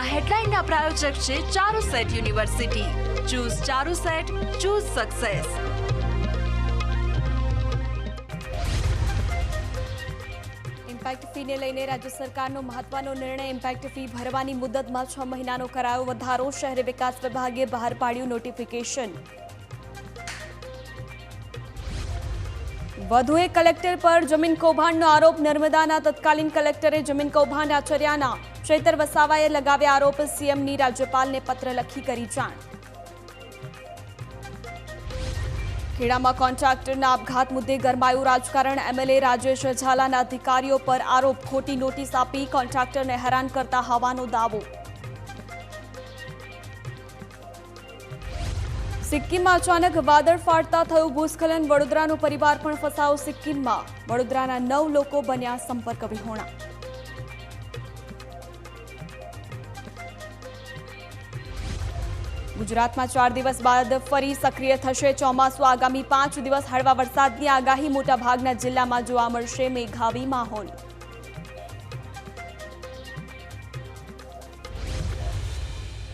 હેડલાઇનના પ્રાયોજક છે Charusat university. Choose Charusat, choose success. Impact ફીને લઈને રાજ્ય સરકારનો મહત્વનો નિર્ણય। ઇમ્પેક્ટ ફી ભરવાની મુદતમાં 6 મહિનાનો કરાયો વધારો। શહેરી વિકાસ વિભાગે બહાર પાડ્યું નોટિફિકેશન। વધુ એક કલેક્ટર પર જમીન કૌભાંડનો આરોપ। નર્મદાના તત્કાલીન કલેક્ટરે જમીન કૌભાંડ આચર્યાના ચૈતર વસાવાએ લગાવ્યા આરોપ। સીએમની રાજ્યપાલને પત્ર લખી કરી જાણ। ખેડામાં કોન્ટ્રાક્ટરના આપઘાત મુદ્દે ગરમાયું રાજકારણ। એમએલએ રાજેશ ઝાલાના અધિકારીઓ પર આરોપ। ખોટી નોટિસ આપી કોન્ટ્રાક્ટરને હેરાન કરતા હોવાનો દાવો। સિક્કિમમાં અચાનક વાદળ ફાટતા થયું ભૂસ્ખલન। વડોદરાનો પરિવાર પણ ફસાયો સિક્કિમમાં। વડોદરાના 9 લોકો બન્યા સંપર્ક વિહોણા। ગુજરાતમાં 4 દિવસ બાદ ફરી સક્રિય થશે ચોમાસું। આગામી 5 દિવસ હળવા વરસાદની આગાહી। મોટાભાગના જિલ્લામાં જોવા મળશે મેઘાવી માહોલ।